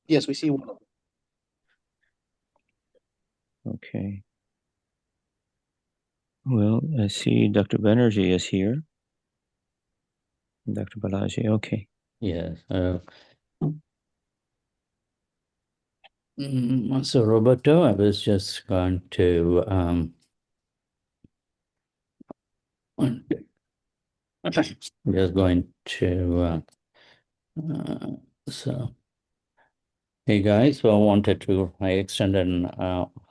Yes, we see one. Okay. Well, I see Dr. Banerjee is here. Dr. Balaji, okay. Yes. So Roberto, I was just going to just going to so hey guys, so I extend an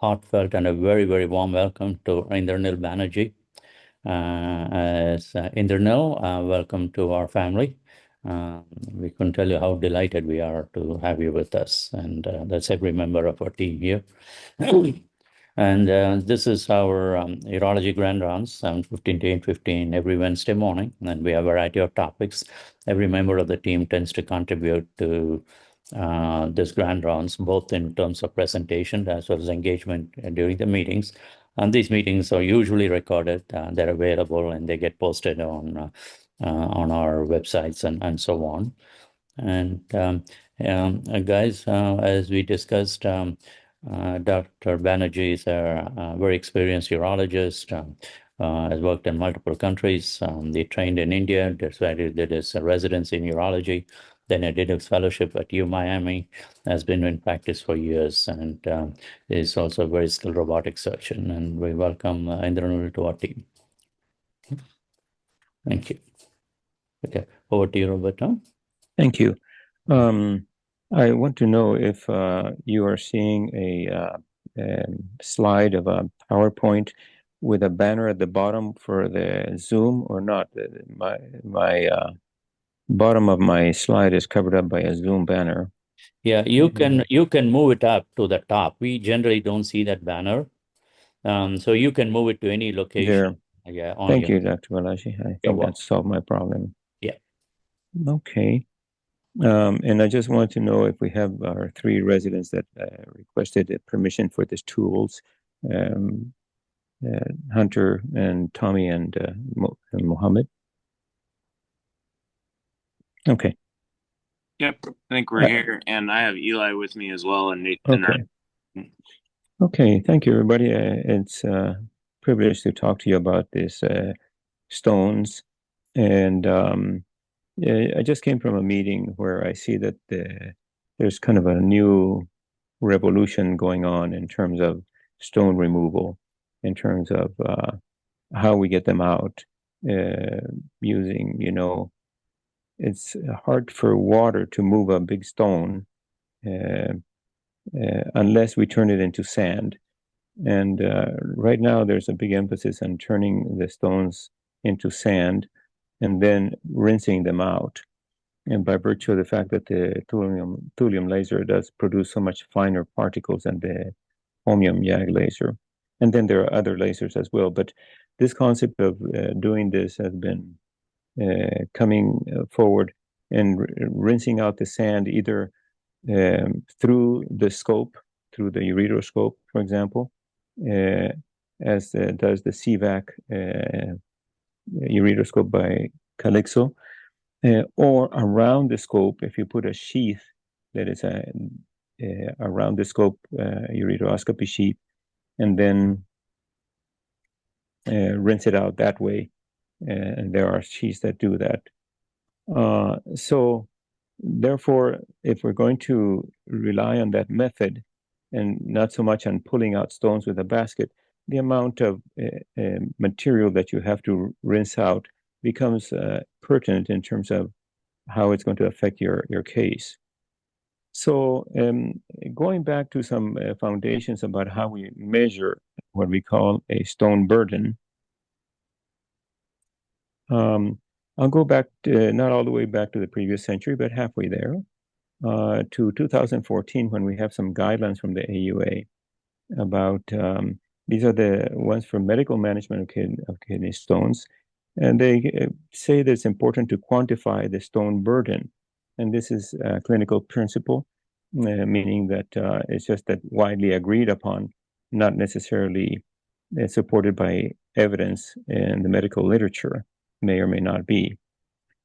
heartfelt and a very, very warm welcome to Indranil Banerjee. As Indranil, welcome to our family. We couldn't tell you how delighted we are to have you with us, and that's every member of our team here. And this is our urology grand rounds, 7:15 to 8:15 every Wednesday morning, and we have a variety of topics. Every member of the team tends to contribute to this grand rounds, both in terms of presentation as well as engagement during the meetings. And these meetings are usually recorded. They're available and they get posted on our websites and so on. And guys, as we discussed, Dr. Banerjee is a very experienced urologist, has worked in multiple countries. He trained in India, decided did his residency in urology, then he did his fellowship at U Miami, has been in practice for years, and is also a very skilled robotic surgeon. And we welcome Indranil to our team. Thank you. Okay, over to you, Roberto. Thank you. I want to know if you are seeing a slide of a PowerPoint with a banner at the bottom for the Zoom or not. My bottom of my slide is covered up by a Zoom banner. Yeah, you can move it up to the top. We generally don't see that banner. So you can move it to any location. There. Yeah, Thank you, Dr. Balaji. I think that solved my problem. Yeah. Okay. And I just want to know if we have our 3 residents that requested permission for these tools, Hunter and Tommy and Mohammed. Okay. Yep, I think we're here, and I have Eli with me as well, and Nathan. Okay. Okay, thank you, everybody. It's a privilege to talk to you about these stones. And I just came from a meeting where I see that there's kind of a new revolution going on in terms of stone removal, in terms of how we get them out using, it's hard for water to move a big stone unless we turn it into sand. And right now there's a big emphasis on turning the stones into sand and then rinsing them out. And by virtue of the fact that the thulium laser does produce so much finer particles than the holmium YAG laser. And then there are other lasers as well. But this concept of doing this has been coming forward and rinsing out the sand either through the scope, through the ureteroscope, for example, as does the CVAC ureteroscope by Calixo, or around the scope, if you put a sheath that is around the scope ureteroscopy sheath, and then rinse it out that way. And there are sheaths that do that. So therefore, if we're going to rely on that method and not so much on pulling out stones with a basket, the amount of material that you have to rinse out becomes pertinent in terms of how it's going to affect your case. So going back to some foundations about how we measure what we call a stone burden, I'll go back to, not all the way back to the previous century, but halfway there, to 2014, when we have some guidelines from the AUA about, these are the ones for medical management of kidney stones. And they say that it's important to quantify the stone burden. And this is a clinical principle, meaning that it's just that widely agreed upon, not necessarily supported by evidence in the medical literature, may or may not be.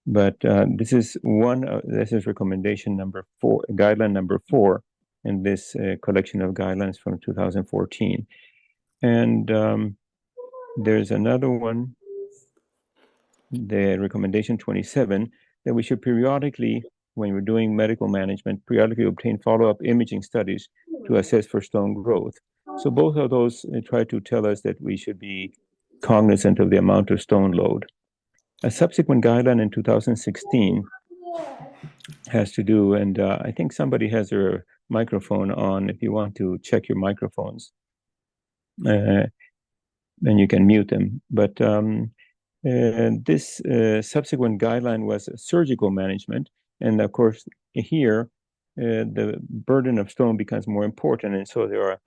But this is recommendation number 4, guideline number 4 in this collection of guidelines from 2014. And there's another one, the recommendation 27, that we should periodically, when we're doing medical management, periodically obtain follow-up imaging studies to assess for stone growth. So both of those try to tell us that we should be cognizant of the amount of stone load. A subsequent guideline in 2016 has to do, and I think somebody has their microphone on. If you want to check your microphones, then you can mute them. But this subsequent guideline was surgical management. And of course, here, the burden of stone becomes more important. And so there are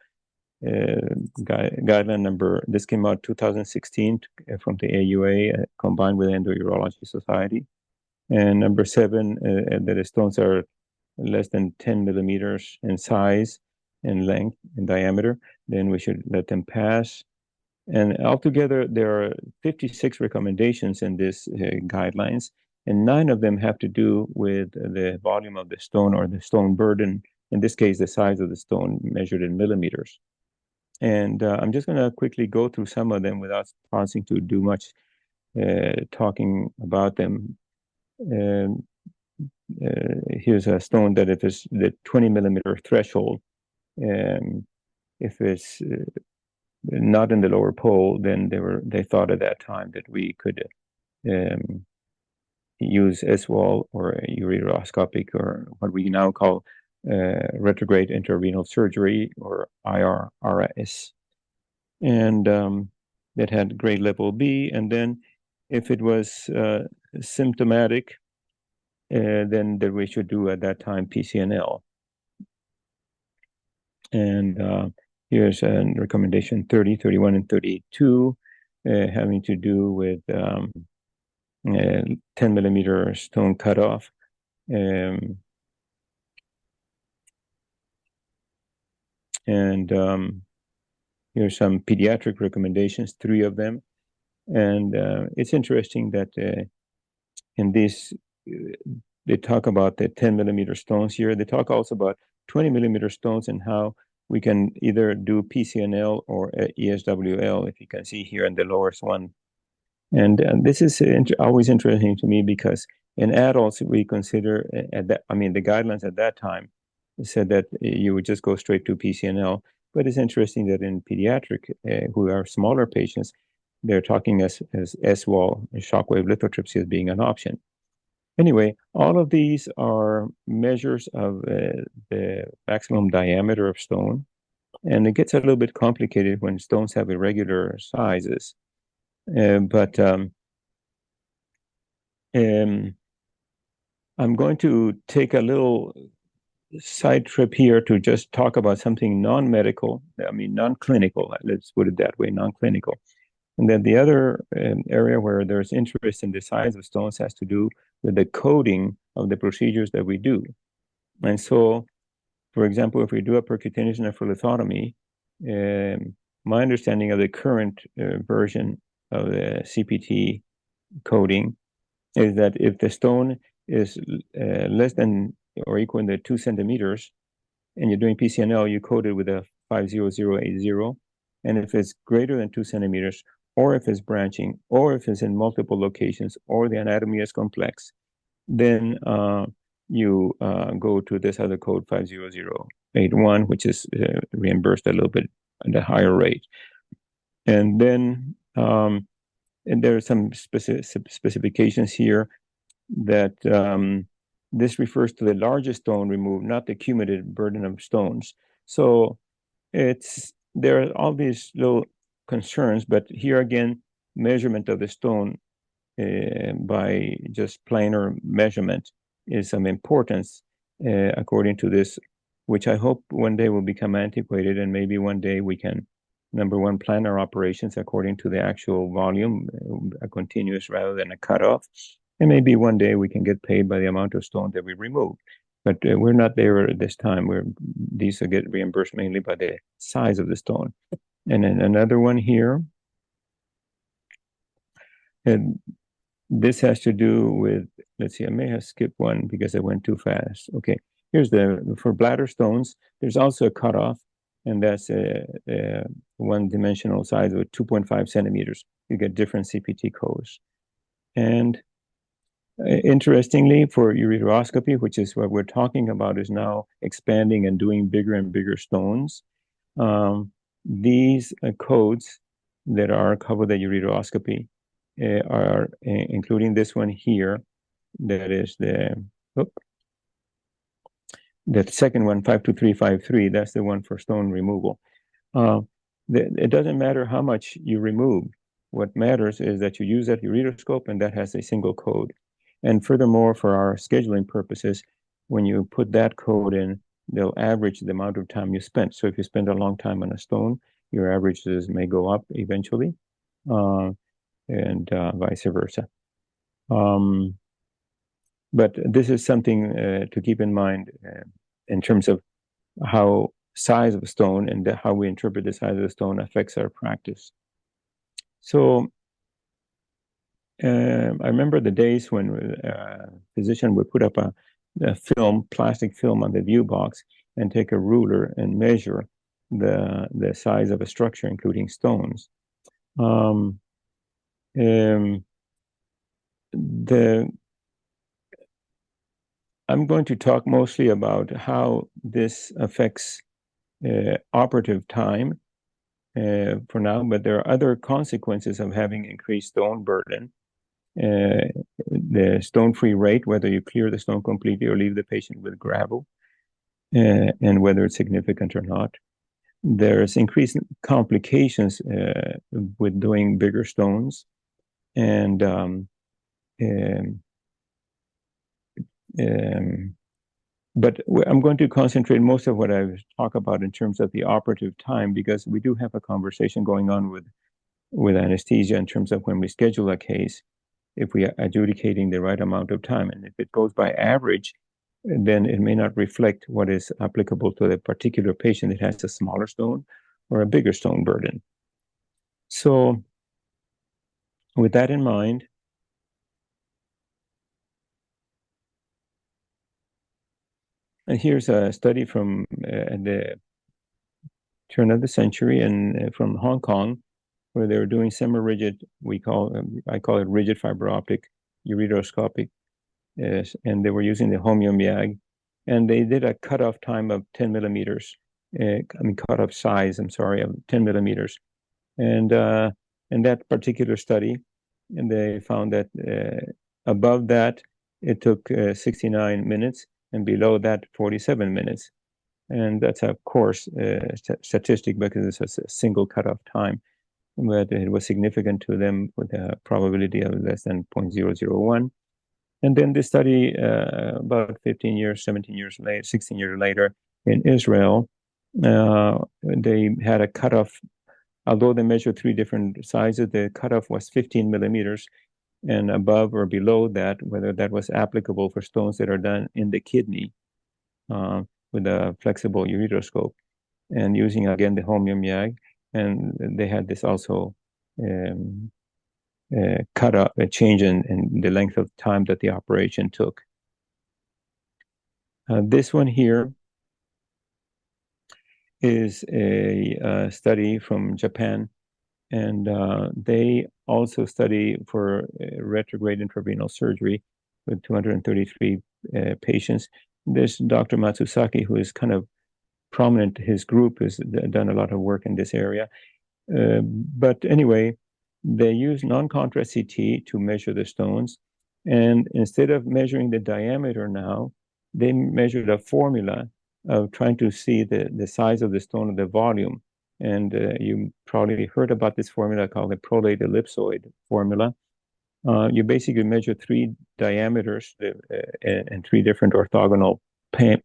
guideline number, this came out 2016 from the AUA, combined with the Endourology Society. And number 7, that the stones are less than 10 millimeters in size and length and diameter, then we should let them pass. And altogether, there are 56 recommendations in this guidelines, and 9 of them have to do with the volume of the stone or the stone burden, in this case, the size of the stone measured in millimeters. And I'm just going to quickly go through some of them without pausing to do much talking about them. Here's a stone that if it's the 20 millimeter threshold, if it's not in the lower pole, then they thought at that time that we could use S-wall or ureteroscopic, or what we now call retrograde intrarenal surgery, or IRRS. And that had grade level B. And then if it was symptomatic, then that we should do at that time PCNL. And here's a recommendation 30, 31, and 32, having to do with 10 millimeter stone cutoff. And here's some pediatric recommendations, 3 of them. And it's interesting that in this, they talk about the 10 millimeter stones here. They talk also about 20 millimeter stones and how we can either do PCNL or ESWL, if you can see here in the lowest one. And this is always interesting to me, because in adults, we consider, the guidelines at that time said that you would just go straight to PCNL. But it's interesting that in pediatric, who are smaller patients, they're talking as S-wall, shockwave lithotripsy, as being an option. Anyway, all of these are measures of the maximum diameter of stone, and it gets a little bit complicated when stones have irregular sizes. But I'm going to take a little side trip here to just talk about something non-medical, non-clinical, let's put it that way, non-clinical. And then the other area where there's interest in the size of stones has to do with the coding of the procedures that we do. And so, for example, if we do a percutaneous nephrolithotomy, my understanding of the current version of the CPT coding is that if the stone is less than or equal to 2 centimeters, and you're doing PCNL, you code it with a 50080. And if it's greater than 2 centimeters, or if it's branching, or if it's in multiple locations, or the anatomy is complex, then you go to this other code 50081, which is reimbursed a little bit at a higher rate. And then and there are some specifications here that this refers to the largest stone removed, not the cumulative burden of stones. So there are all these little concerns, but here again, measurement of the stone by just planar measurement is some importance according to this, which I hope one day will become antiquated, and maybe one day we can, number one, plan our operations according to the actual volume, a continuous rather than a cutoff. And maybe one day we can get paid by the amount of stone that we remove. But we're not there at this time. These get reimbursed mainly by the size of the stone. And then another one here. And this has to do with, let's see, I may have skipped one because I went too fast. Okay, here's for bladder stones, there's also a cutoff, and that's a one-dimensional size of 2.5 centimeters. You get different CPT codes. And interestingly, for ureteroscopy, which is what we're talking about, is now expanding and doing bigger and bigger stones. These codes that are covered the ureteroscopy are including this one here. That is the second one, 52353. That's the one for stone removal. It doesn't matter how much you remove. What matters is that you use that ureteroscope, and that has a single code. And furthermore, for our scheduling purposes, when you put that code in, they'll average the amount of time you spent. So if you spend a long time on a stone, your averages may go up eventually, and vice versa. But this is something to keep in mind in terms of how size of a stone and how we interpret the size of the stone affects our practice. So I remember the days when a physician would put up a plastic film on the view box and take a ruler and measure the size of a structure, including stones. I'm going to talk mostly about how this affects operative time for now, but there are other consequences of having increased stone burden. The stone-free rate, whether you clear the stone completely or leave the patient with gravel, and whether it's significant or not. There's increased complications with doing bigger stones, and but I'm going to concentrate most of what I talk about in terms of the operative time, because we do have a conversation going on with anesthesia in terms of when we schedule a case, if we are adjudicating the right amount of time. And if it goes by average, then it may not reflect what is applicable to the particular patient that has a smaller stone or a bigger stone burden. So with that in mind, and here's a study from the turn of the century and from Hong Kong, where they were doing semi-rigid, I call it rigid fiber optic ureteroscopic, and they were using the HOMIUM-YAG, and they did a cutoff time of 10 millimeters, cutoff size, I'm sorry, of 10 millimeters. And in that particular study, and they found that above that, it took 69 minutes, and below that, 47 minutes. And that's, of course, statistic because it's a single cutoff time, but it was significant to them with a probability of less than 0.001. And then this study, about 15 years, 17 years later, 16 years later in Israel, they had a cutoff. Although they measured 3 different sizes, the cutoff was 15 millimeters, and above or below that, whether that was applicable for stones that are done in the kidney with a flexible ureteroscope, and using, again, the HOMIUM-YAG. And they had this also cut a change in the length of time that the operation took. This one here is a study from Japan, and they also study for retrograde intravenous surgery with 233 patients. There's Dr. Matsusaki, who is kind of prominent. His group has done a lot of work in this area. But anyway, they use non-contrast CT to measure the stones. And instead of measuring the diameter now, they measured a formula of trying to see the size of the stone and the volume. And you probably heard about this formula called the prolate ellipsoid formula. You basically measure 3 diameters and 3 different orthogonal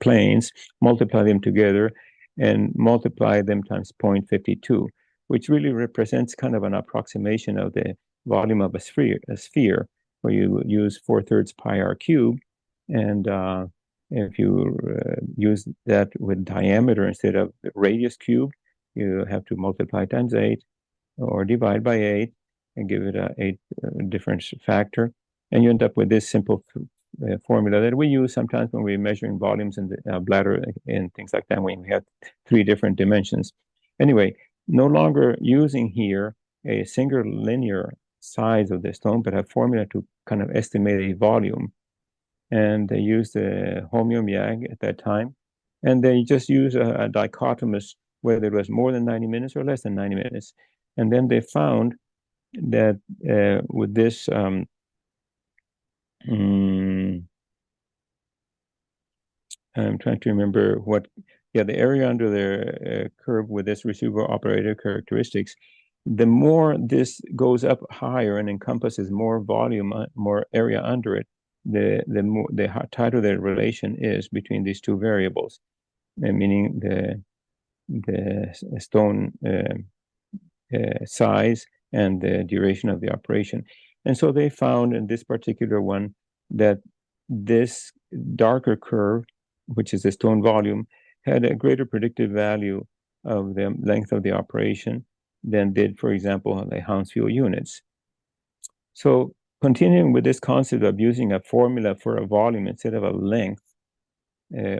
planes, multiply them together, and multiply them times 0.52, which really represents kind of an approximation of the volume of a sphere, where you use 4/3 pi r cubed. And if you use that with diameter instead of radius cubed, you have to multiply times 8 or divide by 8 and give it a 8 difference factor. And you end up with this simple formula that we use sometimes when we're measuring volumes in the bladder and things like that, when we have 3 different dimensions. Anyway, no longer using here a single linear size of the stone, but a formula to kind of estimate a volume. And they used the homeomyag at that time. And they just used a dichotomous, whether it was more than 90 minutes or less than 90 minutes. And then they found that with this I'm trying to remember the area under the curve with this receiver operator characteristics, the more this goes up higher and encompasses more volume, more area under it, the tighter the relation is between these 2 variables, meaning the stone size and the duration of the operation. And so they found in this particular one that this darker curve, which is the stone volume, had a greater predictive value of the length of the operation than did, for example, the Hounsfield units. So continuing with this concept of using a formula for a volume instead of a length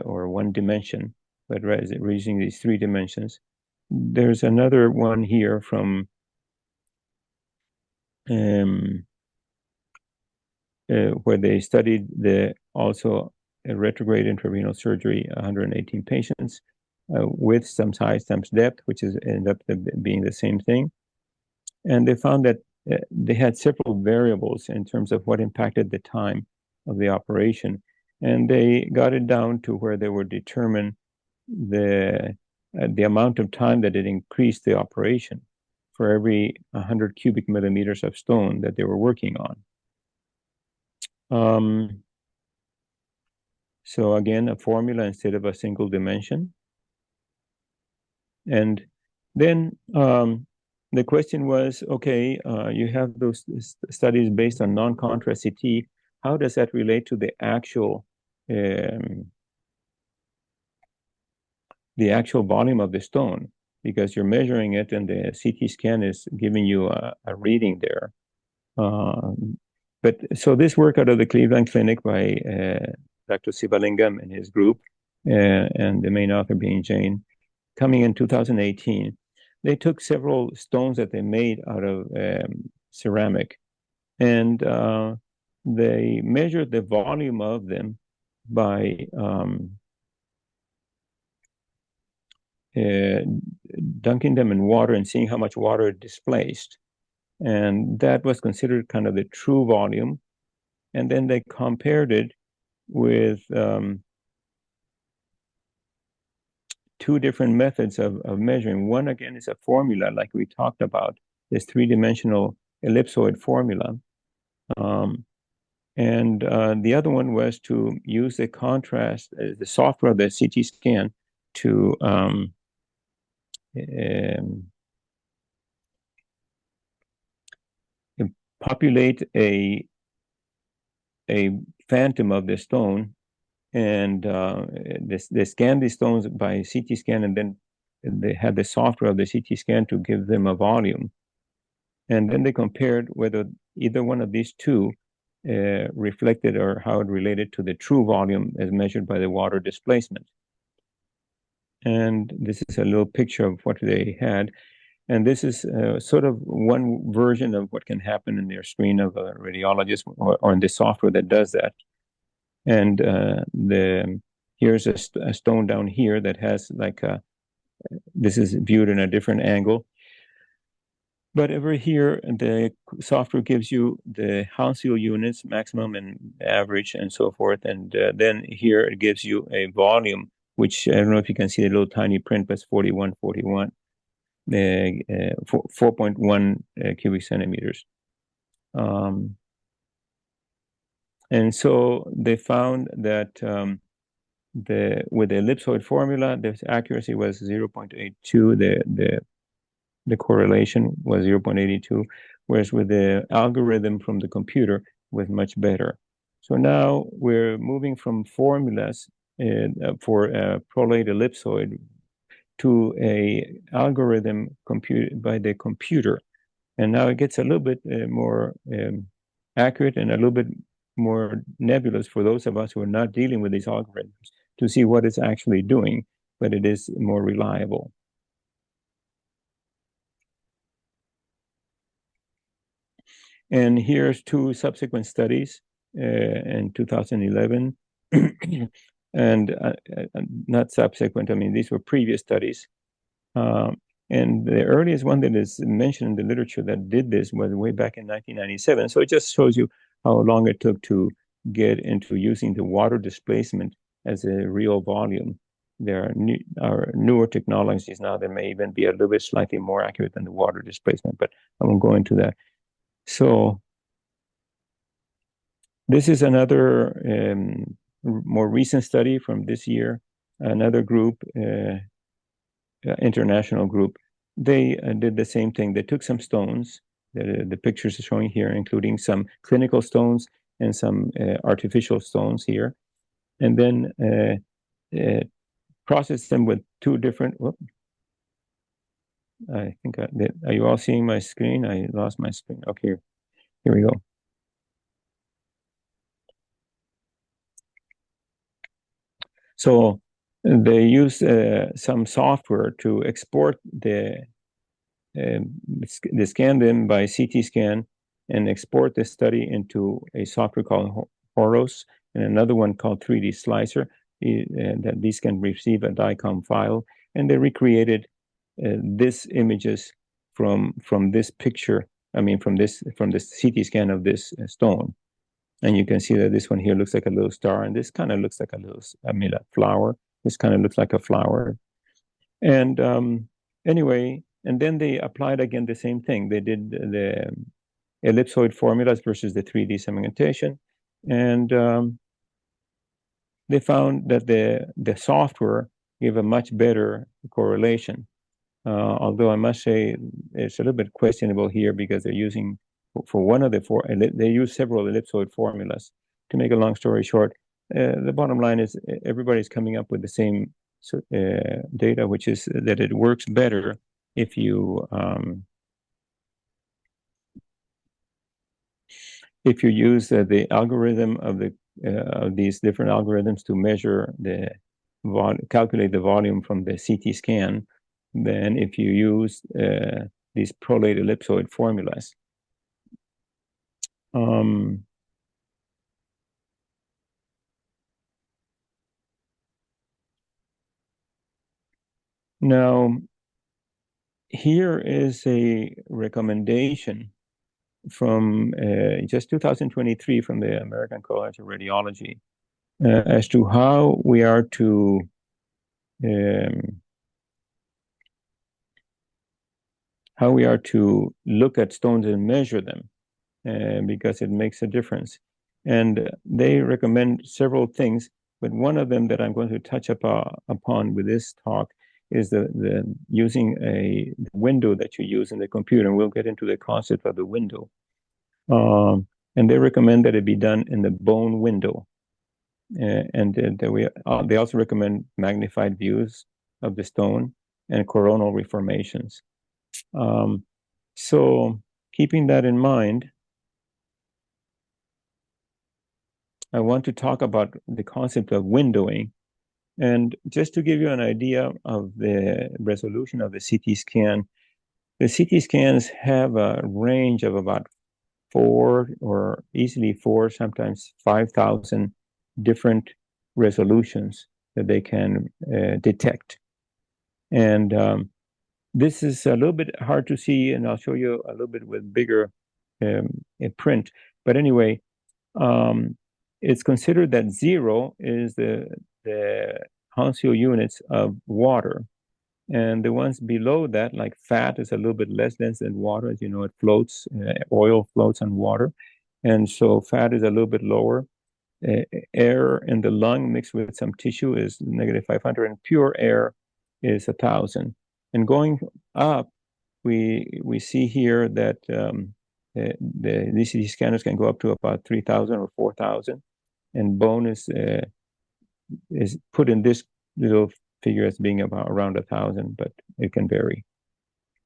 or 1 dimension, but rather using these 3 dimensions, there's another one here from where they studied also a retrograde intravenous surgery, 118 patients with some size times depth, which ended up being the same thing. And they found that they had several variables in terms of what impacted the time of the operation. And they got it down to where they would determine the amount of time that it increased the operation for every 100 cubic millimeters of stone that they were working on. So again, a formula instead of a single dimension. And then the question was, okay, you have those studies based on non-contrast CT. How does that relate to the actual volume of the stone? Because you're measuring it and the CT scan is giving you a reading there. But so this work out of the Cleveland Clinic by Dr. Sivalingam and his group, and the main author being Jane, coming in 2018, they took several stones that they made out of ceramic, and they measured the volume of them by dunking them in water and seeing how much water it displaced. And that was considered kind of the true volume. And then they compared it with 2 different methods of measuring. One, again, is a formula like we talked about, this 3-dimensional ellipsoid formula. And the other one was to use the contrast, the software of the CT scan to populate a phantom of the stone, and they scanned these stones by CT scan, and then they had the software of the CT scan to give them a volume. And then they compared whether either one of these 2 reflected or how it related to the true volume as measured by the water displacement. And this is a little picture of what they had. And this is sort of one version of what can happen in their screen of a radiologist or in the software that does that. And here's a stone down here that has this is viewed in a different angle. But over here, the software gives you the Hounsfield units, maximum and average and so forth. And then here it gives you a volume, which I don't know if you can see the little tiny print, but it's 4141. 4.1 cubic centimeters. And so they found that with the ellipsoid formula, the accuracy was 0.82, the correlation was 0.82, whereas with the algorithm from the computer was much better. So now we're moving from formulas for a prolate ellipsoid to a algorithm computed by the computer. And now it gets a little bit more accurate and a little bit more nebulous for those of us who are not dealing with these algorithms to see what it's actually doing, but it is more reliable. And here's two subsequent studies in 2011, and not subsequent, I mean, these were previous studies. And the earliest one that is mentioned in the literature that did this was way back in 1997. So it just shows you how long it took to get into using the water displacement as a real volume. There are newer technologies now that may even be a little bit slightly more accurate than the water displacement, but I won't go into that. So this is another more recent study from this year. Another group, international group, they did the same thing. They took some stones, the pictures are showing here, including some clinical stones and some artificial stones here, and then processed them with two different, I think, are you all seeing my screen? I lost my screen. Okay, here we go. So they use some software to export they scan them by CT scan and export the study into a software called Horos and another one called 3D Slicer, that these can receive a DICOM file, and they recreated this images from this picture. I mean, from this CT scan of this stone, and you can see that this one here looks like a little star, and this kind of looks like a little, I mean, a flower. This kind of looks like a flower, and anyway. And then they applied again the same thing. They did the ellipsoid formulas versus the 3D segmentation. And they found that the software gave a much better correlation. Although I must say it's a little bit questionable here because they're using, for one of the four, they use several ellipsoid formulas. To make a long story short, the bottom line is everybody's coming up with the same data, which is that it works better if you use the algorithm of these different algorithms to measure calculate the volume from the CT scan, than if you use these prolate ellipsoid formulas. Now, here is a recommendation from just 2023 from the American College of Radiology as to how we are to look at stones and measure them, because it makes a difference. And they recommend several things, but one of them that I'm going to touch upon with this talk is the using a window that you use in the computer, and we'll get into the concept of the window. And they recommend that it be done in the bone window. And they also recommend magnified views of the stone and coronal reformations. So keeping that in mind, I want to talk about the concept of windowing. And just to give you an idea of the resolution of the CT scan, the CT scans have a range of about 4 or easily 4, sometimes 5,000 different resolutions that they can detect. And this is a little bit hard to see, and I'll show you a little bit with bigger print. But anyway, it's considered that 0 is the Hounsfield units of water. And the ones below that, like fat, is a little bit less dense than water. As you know, it floats, oil floats on water. And so fat is a little bit lower. Air in the lung mixed with some tissue is -500, and pure air is 1,000. And going up, we see here that the DCT scanners can go up to about 3,000 or 4,000. And bone is put in this little figure as being about around 1,000, but it can vary.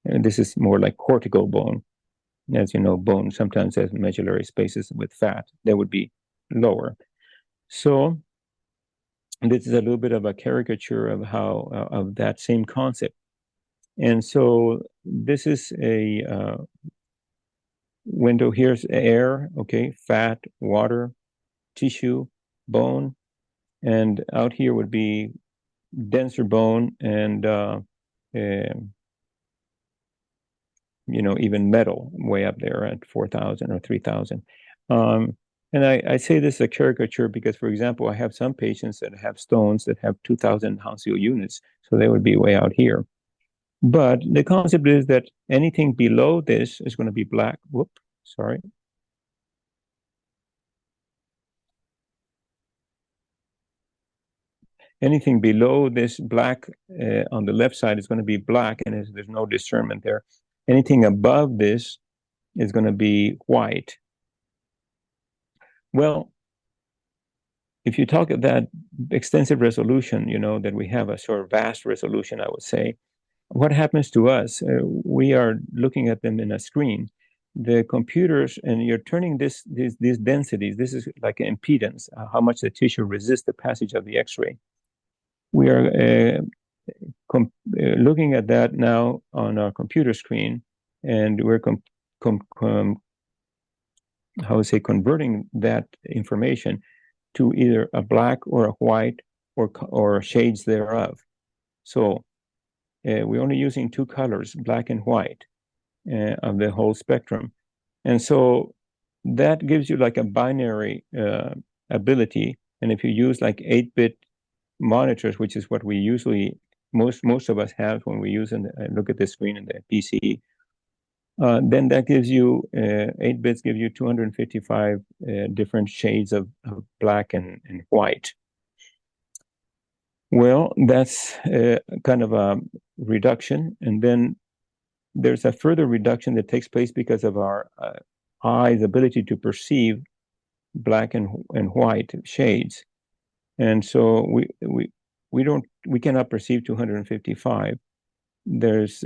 And this is more like cortical bone. As you know, bone sometimes has medullary spaces with fat that would be lower. So this is a little bit of a caricature of how of that same concept. And so this is a window. Here's air, okay, fat, water, tissue, bone, and out here would be denser bone and you know, even metal way up there at 4,000 or 3,000. And I say this is a caricature because, for example, I have some patients that have stones that have 2,000 Hounsfield units, so they would be way out here. But the concept is that anything below this is going to be black. Whoop, sorry. Anything below this black on the left side is going to be black, and there's no discernment there. Anything above this is going to be white. Well, if you talk at that extensive resolution, you know, that we have a sort of vast resolution, I would say, what happens to us? We are looking at them in a screen. The computers, and you're turning these densities, this is like an impedance, how much the tissue resists the passage of the X-ray. We are looking at that now on our computer screen, and we're converting that information to either a black or a white or shades thereof. So we're only using two colors, black and white, of the whole spectrum. And so that gives you like a binary ability. And if you use like 8-bit monitors, which is what we usually, most of us have when we use and look at the screen in the PC, then that gives you 8 bits give you 255 different shades of black and white. Well, that's kind of a reduction, and then there's a further reduction that takes place because of our eye's ability to perceive black and white shades, and so we cannot perceive 255. There's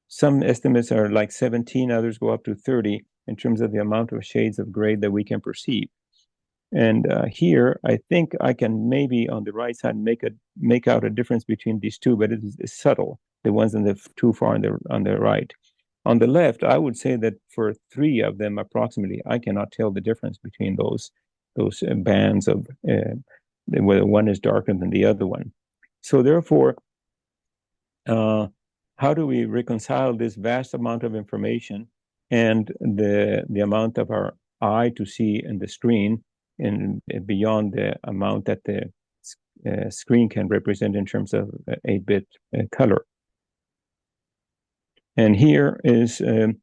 some estimates are like 17, others go up to 30 in terms of the amount of shades of gray that we can perceive. And here, I think I can maybe on the right side make out a difference between these two, but it's subtle. The ones in the too far on the right. On the left, I would say that for 3 of them approximately, I cannot tell the difference between those bands of whether one is darker than the other one. So therefore, how do we reconcile this vast amount of information and the amount of our eye to see in the screen and beyond the amount that the screen can represent in terms of 8-bit color? And here is the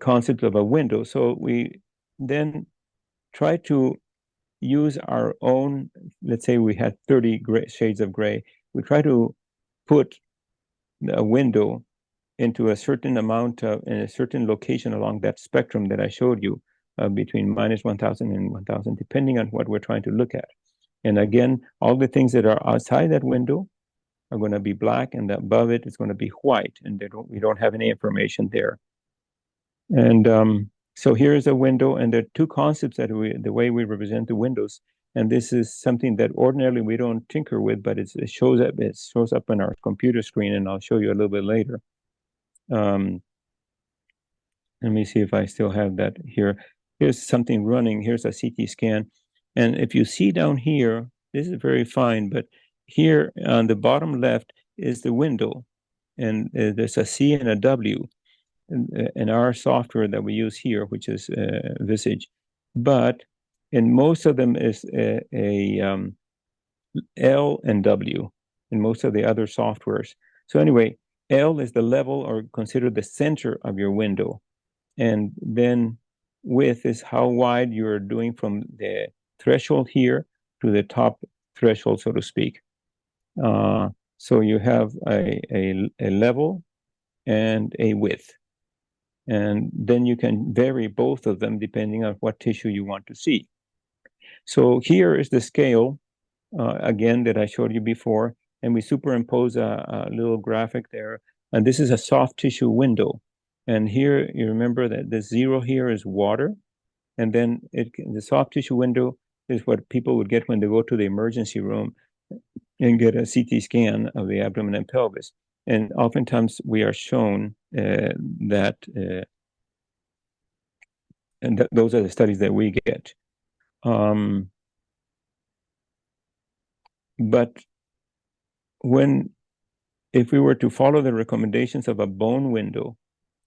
concept of a window. So we then try to use our own, let's say we had 30 shades of gray. We try to put a window into a certain amount in a certain location along that spectrum that I showed you, between -1,000 and 1,000, depending on what we're trying to look at. And again, all the things that are outside that window are going to be black, and above it is going to be white, and we don't have any information there. And so here's a window, and there are two concepts that the way we represent the windows. And this is something that ordinarily we don't tinker with, but it shows up on our computer screen, and I'll show you a little bit later. Let me see if I still have that here. Here's something running. Here's a CT scan. And if you see down here, this is very fine, but here on the bottom left is the window. And there's a C and a W in our software that we use here, which is VISAGE. But in most of them is a L and W in most of the other softwares. So anyway, L is the level or considered the center of your window. And then width is how wide you're doing from the threshold here to the top threshold, so to speak. So you have a level and a width. And then you can vary both of them depending on what tissue you want to see. So here is the scale, again, that I showed you before, and we superimpose a little graphic there. And this is a soft tissue window. And here, you remember that the 0 here is water. And then the soft tissue window is what people would get when they go to the emergency room and get a CT scan of the abdomen and pelvis. And oftentimes we are shown that, and those are the studies that we get. But if we were to follow the recommendations of a bone window,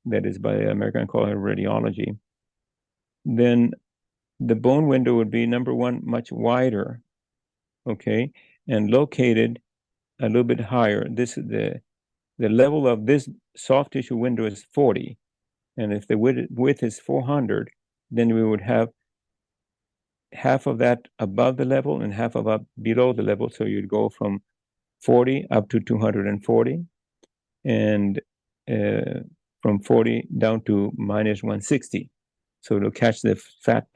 that is by the American College of Radiology, then the bone window would be, number one, much wider, okay, and located a little bit higher. This is the level of this soft tissue window is 40, and if the width is 400, then we would have half of that above the level and half of up below the level. So you'd go from 40 up to 240, and from 40 down to minus 160. So it'll catch the fat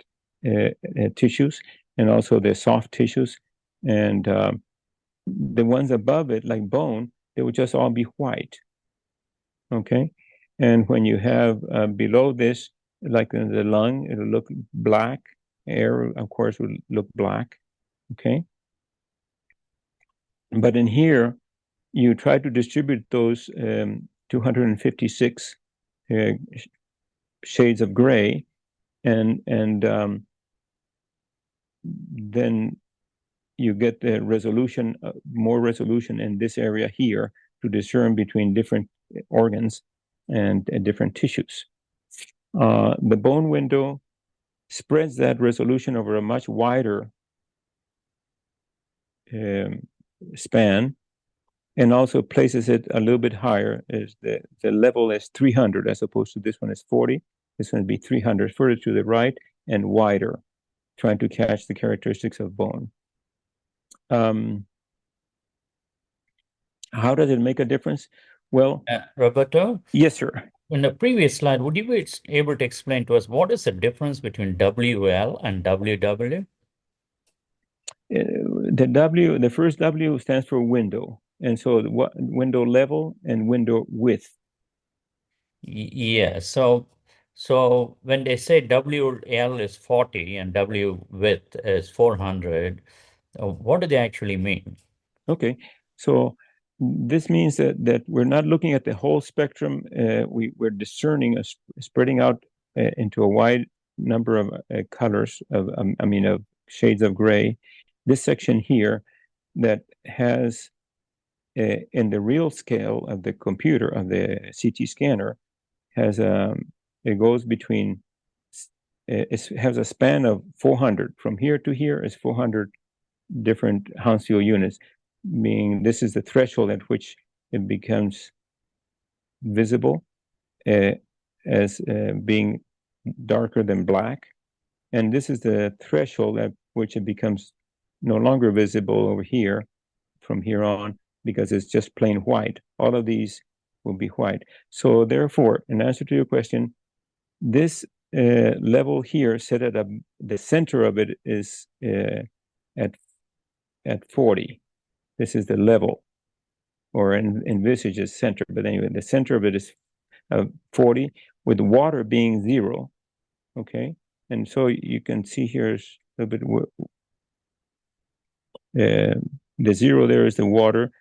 tissues and also the soft tissues. And the ones above it, like bone, they would just all be white. Okay? And when you have below this, like in the lung, it'll look black. Air, of course, will look black. Okay? But in here, you try to distribute those 256 shades of gray, and then you get the resolution, more resolution in this area here to discern between different organs and different tissues. The bone window spreads that resolution over a much wider span, and also places it a little bit higher. Is the level is 300 as opposed to this one is 40. This one would be 300, further to the right and wider, trying to catch the characteristics of bone. How does it make a difference? Well, Roberto? Yes, sir. In the previous slide, would you be able to explain to us what is the difference between WL and WW? The first W stands for window, and so window level and window width. Yeah. So when they say WL is 40 and W width is 400, what do they actually mean? Okay, so this means that we're not looking at the whole spectrum. We're discerning, spreading out into a wide number of colors of shades of gray. This section here that has in the real scale of the computer of the CT scanner has it goes between it has a span of 400. From here to here is 400 different Hounsfield units, meaning this is the threshold at which it becomes visible as being darker than black. And this is the threshold at which it becomes no longer visible over here from here on, because it's just plain white. All of these will be white. So therefore, in answer to your question, this level here set at the center of it is at 40. This is the level, or in VISAGE is center, but anyway, the center of it is 40, with water being 0. Okay, and so you can see here is a little bit. The 0 there is the water.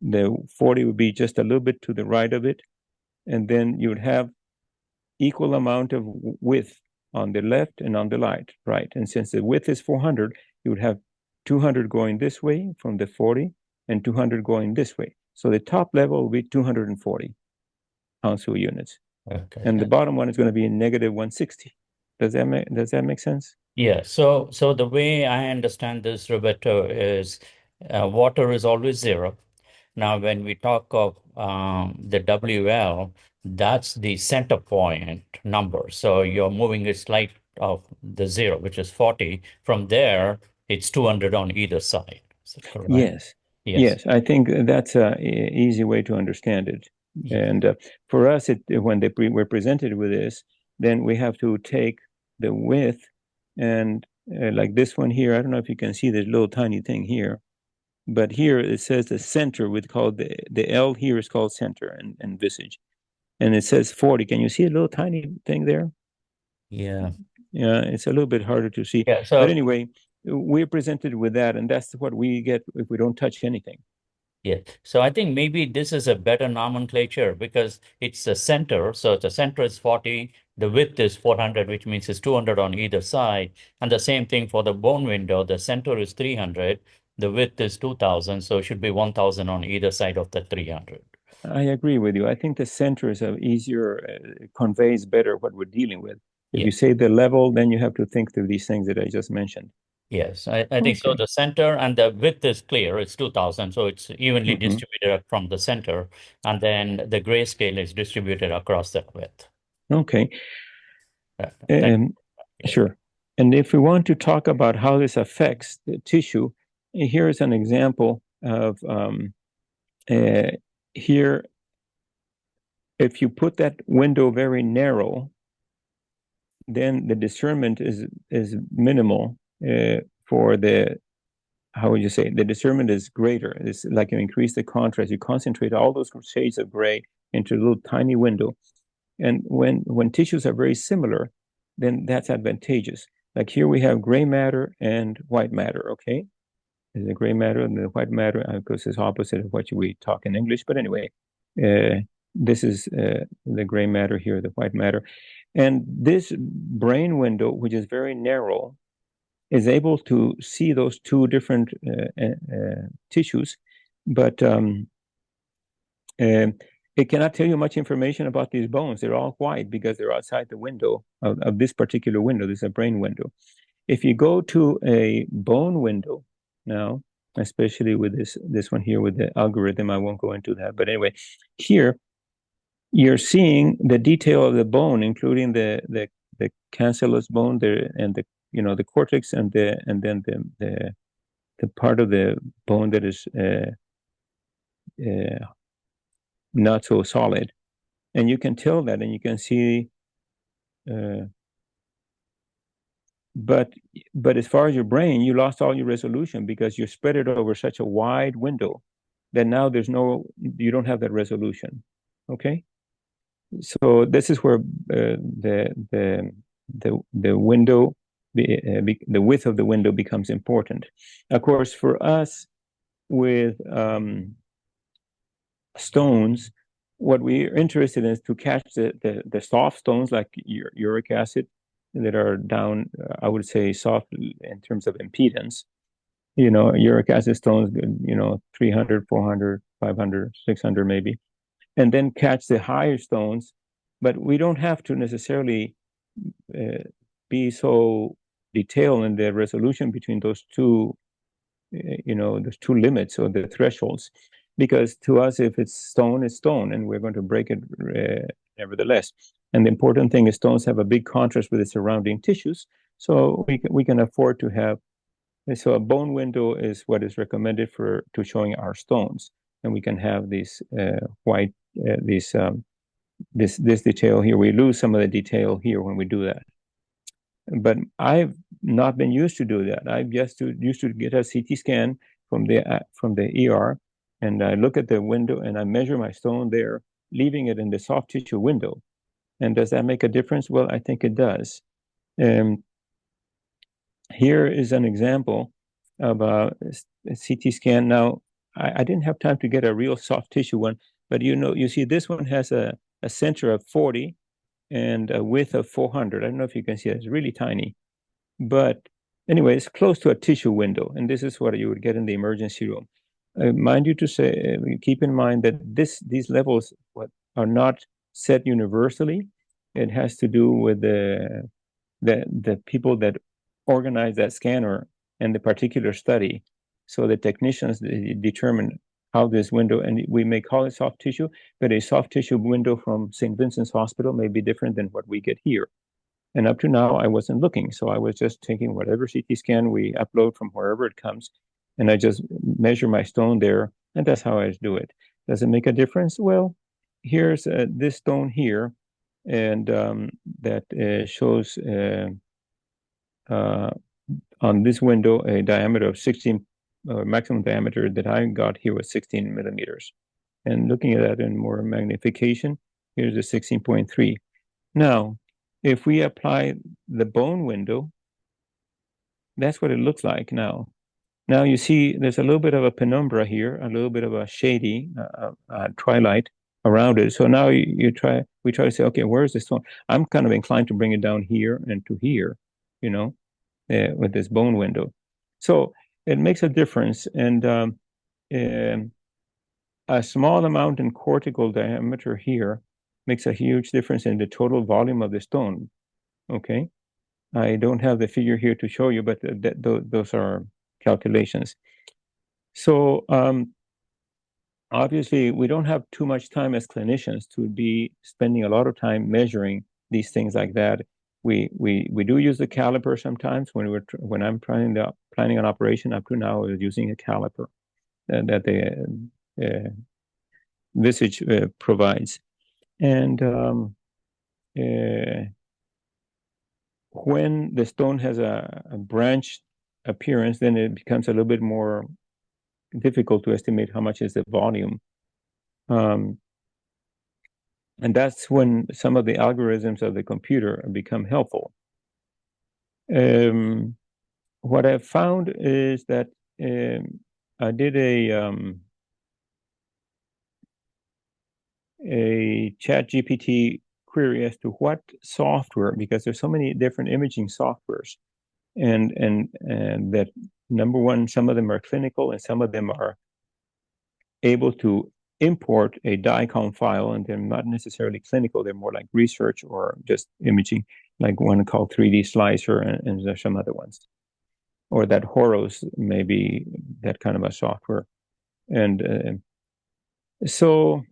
The 40 would be just a little bit to the right of it, and then you would have equal amount of width on the left and on the right. And since the width is 400, you would have 200 going this way from the 40 and 200 going this way. So the top level will be 240 Hounsfield units. Okay. And the bottom one is going to be negative 160. Does that make sense? Yeah. So the way I understand this, Roberto, is water is always 0. Now, when we talk of the WL, that's the center point number. So you're moving a slight of the 0, which is 40. From there, it's 200 on either side. Is that correct? Yes. I think that's an easy way to understand it. Yeah. And for us, when we're presented with this, then we have to take the width and like this one here. I don't know if you can see this little tiny thing here, but here it says the center. We call the L here is called center and VISAGE. and it says 40. Can you see a little tiny thing there? Yeah. Yeah, it's a little bit harder to see. Yeah. So but anyway, we're presented with that, and that's what we get if we don't touch anything. yeah. So I think maybe this is a better nomenclature because it's a center. So the center is 40, the width is 400, which means it's 200 on either side. And the same thing for the bone window. The center is 300, the width is 2000. So it should be 1000 on either side of the 300. I agree with you. I think the center is easier, conveys better what we're dealing with. If Yeah. you say the level, then you have to think through these things that I just mentioned. Yes, I think so. The center and the width is clear. It's 2000. So it's evenly distributed from the center. And then the grayscale is distributed across that width. Okay. Yeah. Sure. And if we want to talk about how this affects the tissue, here's an example of here. If you put that window very narrow, then the discernment is minimal for the, how would you say, the discernment is greater. It's like you increase the contrast. You concentrate all those shades of gray into a little tiny window. And when tissues are very similar, then that's advantageous. Like here we have gray matter and white matter, okay? There's the gray matter and the white matter, of course, is opposite of what we talk in English. But anyway, this is the gray matter here, the white matter. And this brain window, which is very narrow, is able to see those two different tissues, but it cannot tell you much information about these bones. They're all white because they're outside the window of this particular window. This is a brain window. If you go to a bone window now, especially with this one here with the algorithm, I won't go into that. But anyway, here you're seeing the detail of the bone, including the cancellous bone there and the cortex and then the part of the bone that is not so solid, and you can tell that, and you can see. But as far as your brain, you lost all your resolution because you spread it over such a wide window that now you don't have that resolution. Okay, so this is where the window, the width of the window becomes important. Of course, for us with stones, what we're interested in is to catch the soft stones like uric acid that are down, I would say soft in terms of impedance. Uric acid stones, 300, 400, 500, 600 maybe. And then catch the higher stones, but we don't have to necessarily be so detailed in the resolution between those two, those two limits or the thresholds, because to us, if it's stone, and we're going to break it nevertheless. And the important thing is stones have a big contrast with the surrounding tissues, so we can afford to have. So a bone window is what is recommended to showing our stones, and we can have these white this detail here. We lose some of the detail here when we do that. But I've not been used to do that. I've used to get a CT scan from the ER, and I look at the window and I measure my stone there, leaving it in the soft tissue window. And does that make a difference? Well, I think it does. Here is an example of a CT scan. Now, I didn't have time to get a real soft tissue one, but you see this one has a center of 40 and a width of 400. I don't know if you can see it. It's really tiny. But anyway, it's close to a tissue window, and this is what you would get in the emergency room. Mind you to say, keep in mind that these levels are not set universally. It has to do with the people that organize that scanner and the particular study. So the technicians determine how this window, and we may call it soft tissue, but a soft tissue window from St. Vincent's Hospital may be different than what we get here. And up to now, I wasn't looking. So I was just taking whatever CT scan we upload from wherever it comes, and I just measure my stone there, and that's how I do it. Does it make a difference? Well, here's this stone here, and that shows on this window a diameter of 16, maximum diameter that I got here was 16 millimeters. And looking at that in more magnification, Here's the 16.3. Now, if we apply the bone window, that's what it looks like now. Now you see there's a little bit of a penumbra here, a little bit of a shady twilight around it. So now we try to say, okay, where's the stone? I'm kind of inclined to bring it down here and to here, you know, with this bone window. So it makes a difference. And a small amount in cortical diameter here makes a huge difference in the total volume of the stone. Okay. I don't have the figure here to show you, but those are calculations. So obviously, we don't have too much time as clinicians to be spending a lot of time measuring these things like that. We do use the caliper sometimes when I'm planning an operation. Up to now, I was using a caliper that the VISAGE provides, and when the stone has a branched appearance, then it becomes a little bit more difficult to estimate how much is the volume. And that's when some of the algorithms of the computer become helpful. What I've found is that I did a ChatGPT query as to what software, because there's so many different imaging softwares, and that number one, some of them are clinical and some of them are able to import a DICOM file, and they're not necessarily clinical. They're more like research or just imaging, like one called 3D Slicer, and there's some other ones. Or that Horos may be that kind of a software. And so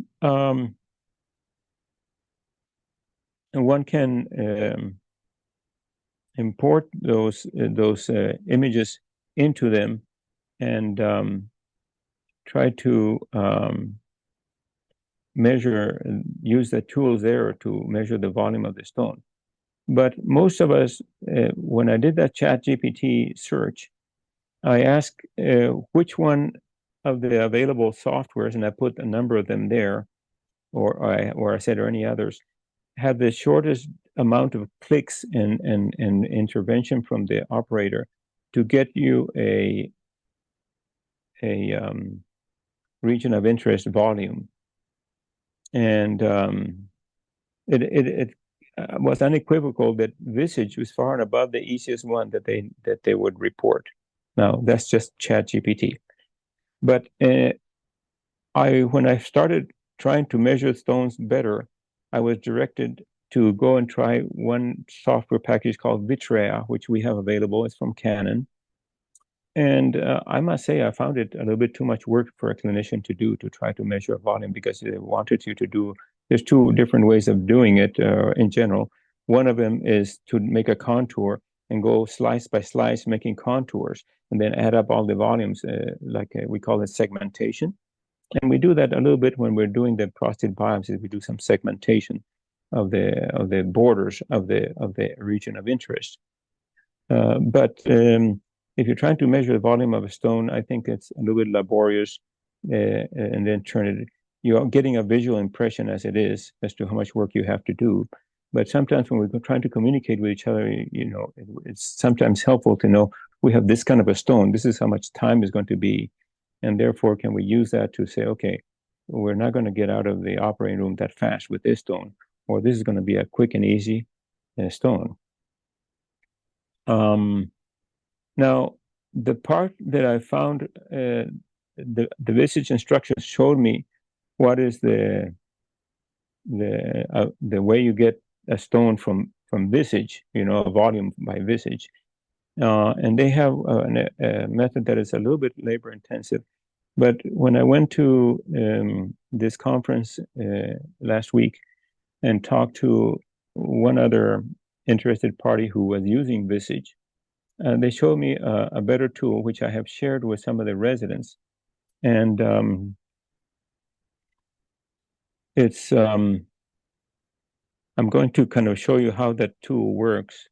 one can import those images into them and try to use the tools there to measure the volume of the stone. But most of us, when I did that ChatGPT search, I asked which one of the available softwares, and I put a number of them there, or I said, or any others, have the shortest amount of clicks and intervention from the operator to get you a region of interest volume. And it was unequivocal that VISAGE was far and above the easiest one that they would report. Now that's just ChatGPT. But when I started trying to measure stones better, I was directed to go and try one software package called Vitrea, which we have available. It's from Canon. And I must say, I found it a little bit too much work for a clinician to do, to try to measure a volume, because they wanted you to do, there's two different ways of doing it in general. One of them is to make a contour and go slice by slice, making contours, and then add up all the volumes, we call it segmentation. And we do that a little bit when we're doing the prostate biopsies. We do some segmentation of the borders of the region of interest. But if you're trying to measure the volume of a stone, I think it's a little bit laborious, and then you're getting a visual impression as it is as to how much work you have to do. But sometimes when we're trying to communicate with each other, it's sometimes helpful to know we have this kind of a stone. This is how much time is going to be. And therefore, can we use that to say, okay, we're not going to get out of the operating room that fast with this stone, or this is going to be a quick and easy stone. Now, the part that I found, the VISAGE instructions showed me what is the way you get a stone from VISAGE, a volume by VISAGE. And they have a method that is a little bit labor intensive. But when I went to this conference last week and talked to one other interested party who was using VISAGE, they showed me a better tool, which I have shared with some of the residents. And I'm going to kind of show you how that tool works.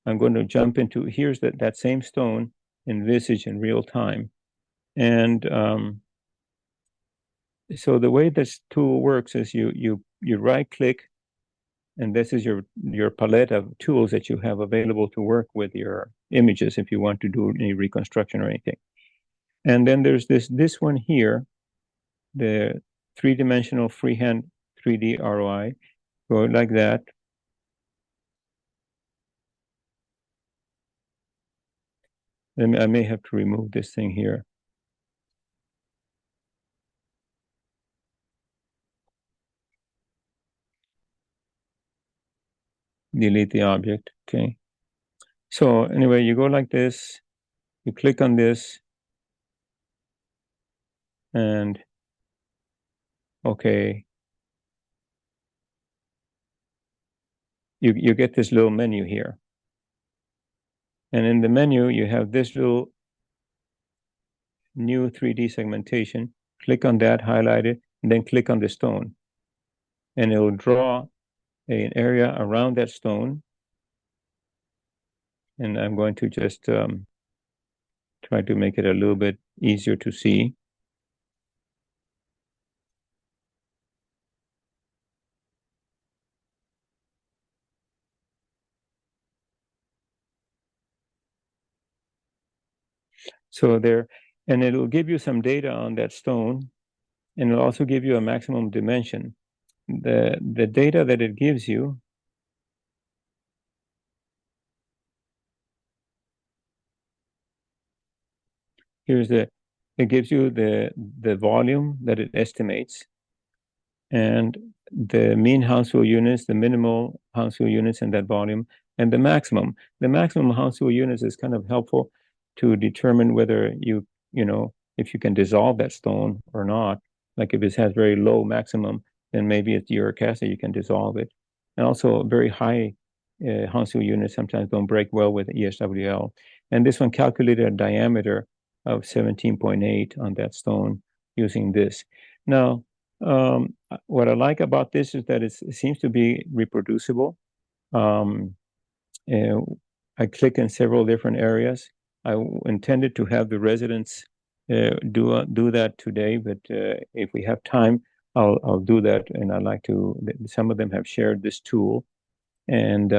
I'm going to jump into, here's that same stone in VISAGE in real time. And so the way this tool works is you right click, and this is your palette of tools that you have available to work with your images if you want to do any reconstruction or anything. And then there's this one here, the three-dimensional freehand 3D ROI. Go like that. Then I may have to remove this thing here. Delete the object. Okay. So anyway, you go like this, you click on this, and okay, you get this little menu here. And in the menu, you have this little new 3D segmentation. Click on that, highlight it, and then click on the stone. And it will draw an area around that stone. And I'm going to just try to make it a little bit easier to see. So there, and it'll give you some data on that stone, and it'll also give you a maximum dimension. The data that it gives you it gives you the volume that it estimates, and the mean Hounsfield units, the minimal Hounsfield units in that volume, and the maximum. The maximum Hounsfield units is kind of helpful to determine whether if you can dissolve that stone or not. Like if it has very low maximum, then maybe it's uric acid, you can dissolve it. And also very high Hounsfield units sometimes don't break well with ESWL. And this one calculated a diameter of 17.8 on that stone using this. Now, what I like about this is that it seems to be reproducible. I click in several different areas. I intended to have the residents do that today, but if we have time, I'll do that. And I'd like to. Some of them have shared this tool, and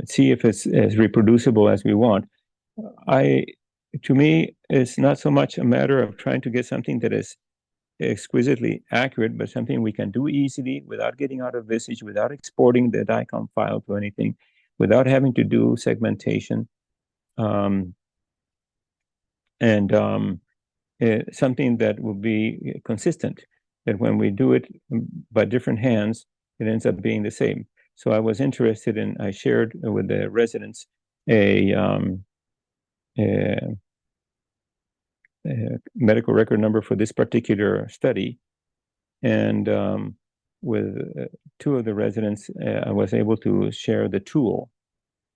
see if it's as reproducible as we want. To me, it's not so much a matter of trying to get something that is exquisitely accurate, but something we can do easily without getting out of VISAGE, without exporting the DICOM file to anything, without having to do segmentation, and something that will be consistent, that when we do it by different hands, it ends up being the same. So I was interested in, I shared with the residents a medical record number for this particular study. And with two of the residents, I was able to share the tool.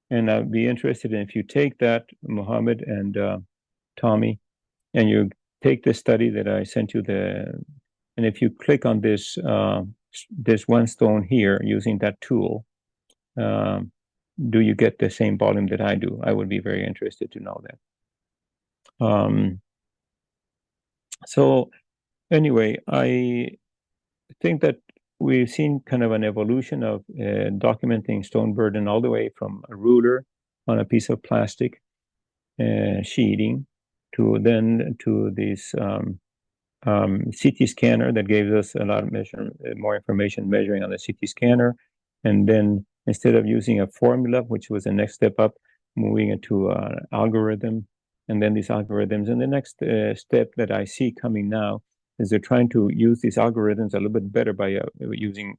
And I'd be interested in, if you take that, Mohammed and Tommy, and you take the study that I sent you, and if you click on this one stone here using that tool, do you get the same volume that I do? I would be very interested to know that. So anyway, I think that we've seen kind of an evolution of documenting stone burden all the way from a ruler on a piece of plastic sheeting to this CT scanner that gives us a lot of more information measuring on the CT scanner. And then instead of using a formula, which was the next step up, moving into an algorithm, and then these algorithms. And the next step that I see coming now is they're trying to use these algorithms a little bit better by using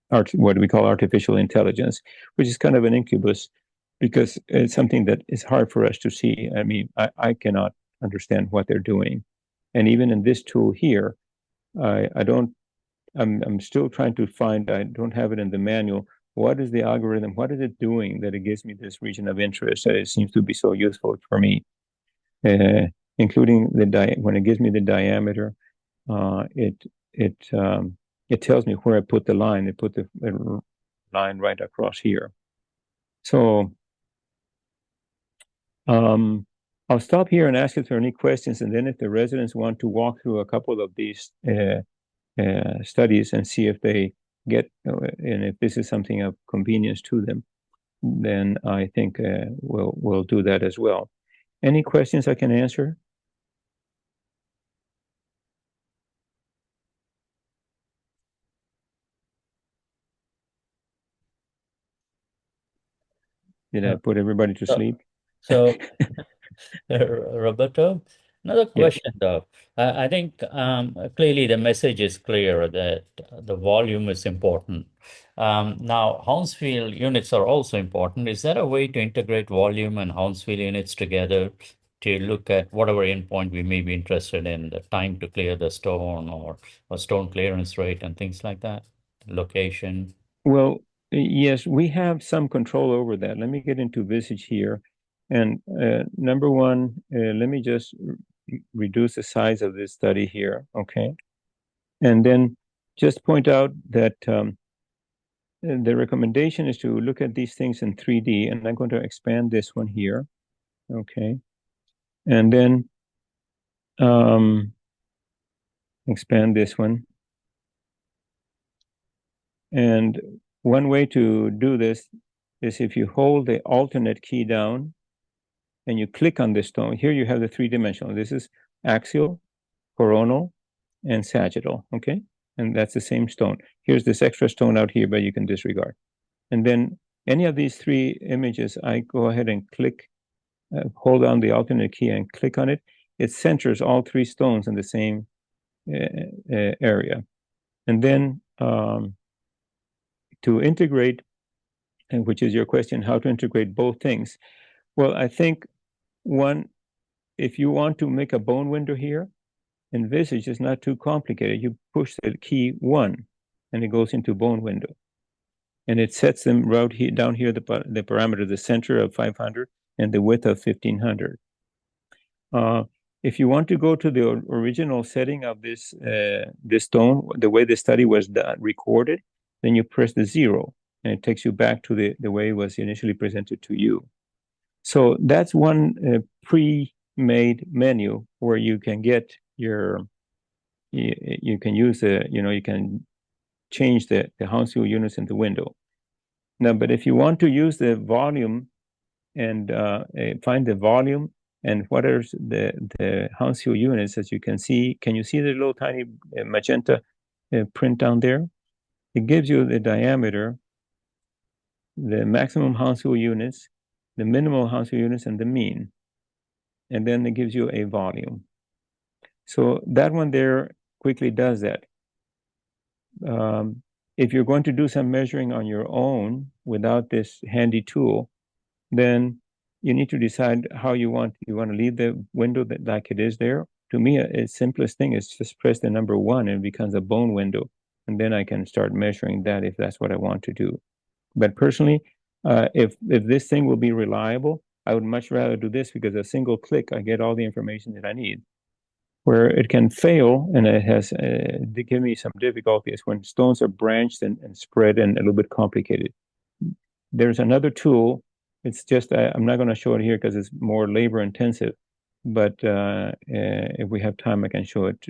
what we call artificial intelligence, which is kind of an incubus, because it's something that is hard for us to see. I mean, I cannot understand what they're doing. And even in this tool here, I'm still trying to find, I don't have it in the manual, what is the algorithm, what is it doing that it gives me this region of interest that it seems to be so useful for me, including when it gives me the diameter, it tells me where I put the line. It put the line right across here. So I'll I'll stop here and ask if there are any questions, and then if the residents want to walk through a couple of these studies and see if they get, and if this is something of convenience to them, then I think we'll do that as well. Any questions I can answer? Did I put everybody to sleep? So, Roberto, another question though. I think clearly the message is clear that the volume is important. Now, Hounsfield units are also important. Is there a way to integrate volume and Hounsfield units together to look at whatever endpoint we may be interested in, the time to clear the stone or stone clearance rate and things like that, location? Well, yes, we have some control over that. Let me get into VISAGE here. And number one, let me just reduce the size of this study here, okay? And then just point out that the recommendation is to look at these things in 3D, and I'm going to expand this one here, okay? And then expand this one. And one way to do this is if you hold the alternate key down and you click on this stone. Here you have the three-dimensional. This is axial, coronal, and sagittal, okay? And that's the same stone. Here's this extra stone out here, but you can disregard. And then any of these three images, I go ahead and click, hold down the alternate key and click on it. It centers all three stones in the same area. And then to integrate, and which is your question, how to integrate both things. Well, I think one, if you want to make a bone window here, in VISAGE is not too complicated. You push the key 1 and it goes into bone window. And it sets them right here, down here, the parameter, the center of 500 and the width of 1500. If you want to go to the original setting of this stone, the way the study was recorded, then you press the 0 and it takes you back to the way it was initially presented to you. So that's one pre-made menu where you can get your, you can use the, you can change the Hounsfield units in the window. Now, but if you want to use the volume and find the volume and what are the Hounsfield units, as you can see, can you see the little tiny magenta print down there? It gives you the diameter, the maximum Hounsfield units, the minimal Hounsfield units, and the mean. And then it gives you a volume. So that one there quickly does that. If you're going to do some measuring on your own without this handy tool, then you need to decide how you want to leave the window like it is there. To me, the simplest thing is just press the number 1 and it becomes a bone window. And then I can start measuring that if that's what I want to do. But personally, if this thing will be reliable, I would much rather do this because a single click, I get all the information that I need. Where it can fail, and it has they give me some difficulties when stones are branched and spread and a little bit complicated. There's another tool. It's just, I'm not going to show it here because it's more labor intensive, but if we have time, I can show it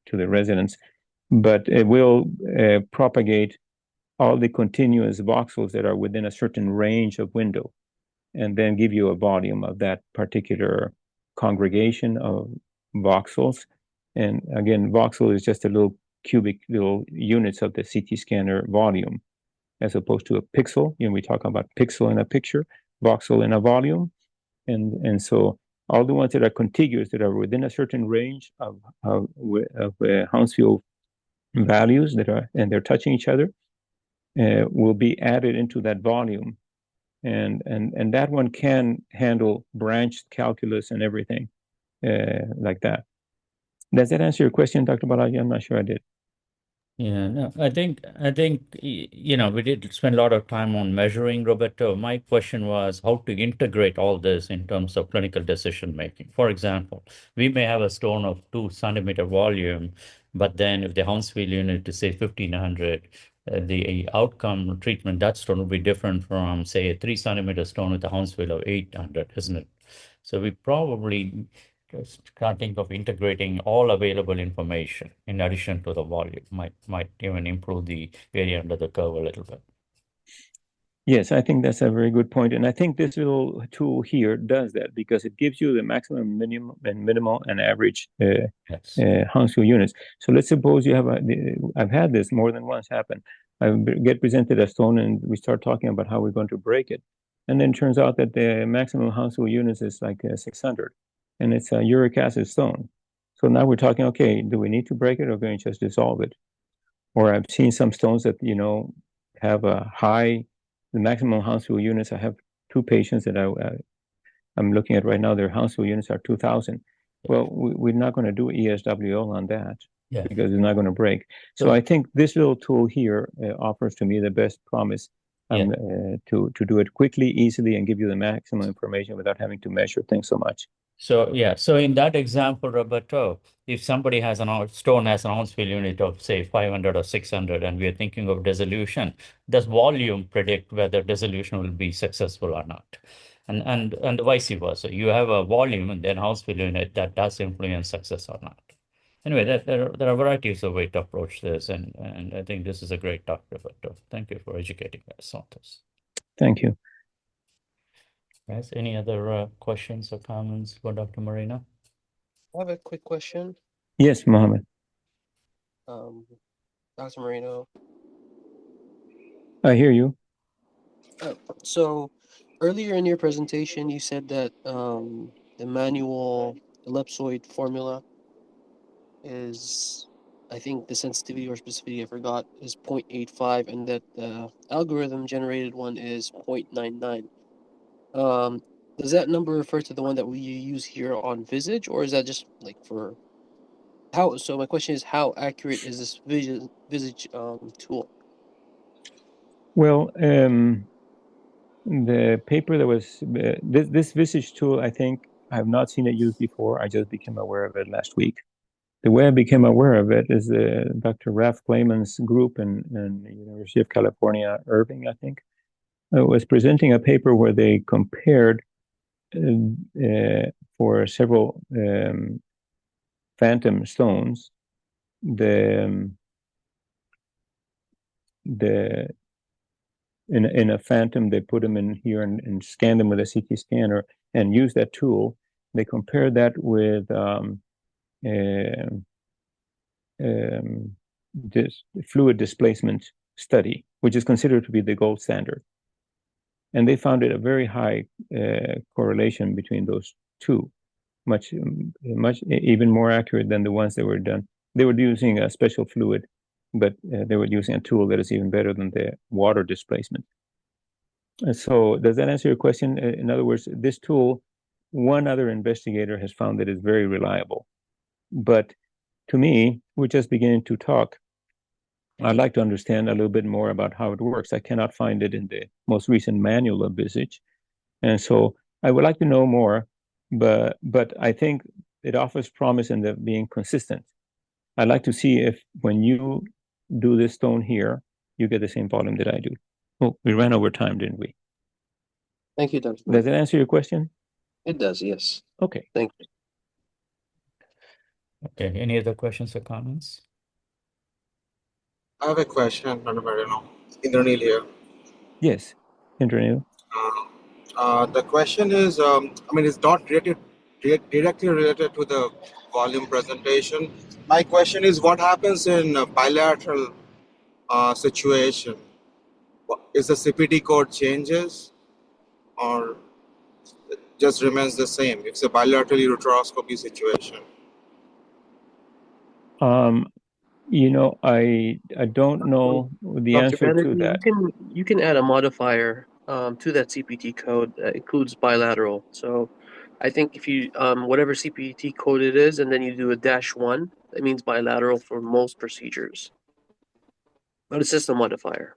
to the residents. But it will propagate all the continuous voxels that are within a certain range of window, and then give you a volume of that particular congregation of voxels. And again, voxel is just a little cubic little units of the CT scanner volume, as opposed to a pixel. We talk about pixel in a picture, voxel in a volume. And so all the ones that are contiguous, that are within a certain range of Hounsfield values and they're touching each other, will be added into that volume. And that one can handle branched calculus and everything like that. Does that answer your question, Dr. Balaji? I'm not sure I did. Yeah, no, I think we did spend a lot of time on measuring, Roberto. My question was how to integrate all this in terms of clinical decision making. For example, we may have a stone of 2 centimeter volume, but then if the Hounsfield unit is say 1500, the outcome treatment that stone will be different from say a 3 centimeter stone with a Hounsfield of 800, isn't it? So we probably just can't think of integrating all available information in addition to the volume. Might even improve the area under the curve a little bit. Yes, I think that's a very good point. And I think this little tool here does that because it gives you the maximum, minimum, and minimal and average Yes. Hounsfield units. So let's suppose you have I've had this more than once happen. I get presented a stone and we start talking about how we're going to break it. And then it turns out that the maximum Hounsfield units is like 600 and it's a uric acid stone. So now we're talking, okay, do we need to break it or going to just dissolve it? Or I've seen some stones that, have a high, the maximum Hounsfield units. I have two patients that I'm looking at right now. Their Hounsfield units are 2,000. Well, we're not going to do ESWL on that because it's not going to break. So I think this little tool here offers to me the best promise to do it quickly, easily, and give you the maximum information without having to measure things so much. So so in that example, Roberto, if somebody has stone has an Hounsfield unit of say 500 or 600, and we are thinking of dissolution, does volume predict whether dissolution will be successful or not? And vice versa. You have a volume and then Hounsfield unit that does influence success or not. Anyway, there are varieties of ways to approach this, and I think this is a great talk, Roberto. Thank you for educating us on this. Thank you. Guys, any other questions or comments for Dr. Marino? I have a quick question. Yes, Mohammed. Dr. Marino. I hear you. So earlier in your presentation, you said that the manual ellipsoid formula is, I think the sensitivity or specificity, I forgot, is 0.85, and that the algorithm generated one is 0.99. Does that number refer to the one that we use here on Visage, or is that just like for how? So my question is, how accurate is this Visage tool? Well, the paper that was this Visage tool, I think I have not seen it used before. I just became aware of it last week. The way I became aware of it is Dr. Ralph Clayman's group in the University of California, Irving, I think, was presenting a paper where they compared for several phantom stones in a phantom. They put them in here and scanned them with a CT scanner and used that tool. They compared that with this fluid displacement study, which is considered to be the gold standard. And they found it a very high correlation between those two, much even more accurate than the ones that were done. They were using a special fluid, but they were using a tool that is even better than the water displacement. So does that answer your question? In other words, this tool, one other investigator has found that it's very reliable. But to me, we're just beginning to talk. I'd like to understand a little bit more about how it works. I cannot find it in the most recent manual of Visage. And so I would like to know more, but I think it offers promise in the being consistent. I'd like to see if when you do this stone here, you get the same volume that I do. Oh, we ran over time, didn't we? Thank you, Dr. Does that answer your question? It does, yes. Okay. Thank you. Okay, any other questions or comments? I have a question, Dr. Marino. Indranil here. Yes, Indranil. The question is, it's not directly related to the volume presentation. My question is, what happens in a bilateral situation? Is the CPT code changes or it just remains the same? It's a bilateral ureteroscopy situation. I don't know the Dr. answer to Banerjee, that. you can add a modifier to that CPT code that includes bilateral. So I think if you whatever CPT code it is, and then you do a -1, that means bilateral for most procedures. But it's just a modifier.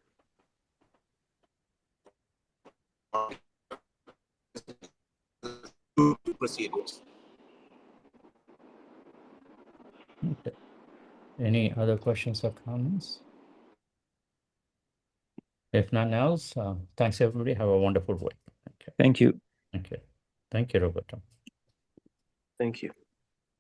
Procedures. Okay. Any other questions or comments? If none else, thanks everybody. Have a wonderful week. Okay. Thank you. Okay. Thank you, Roberto. Thank you.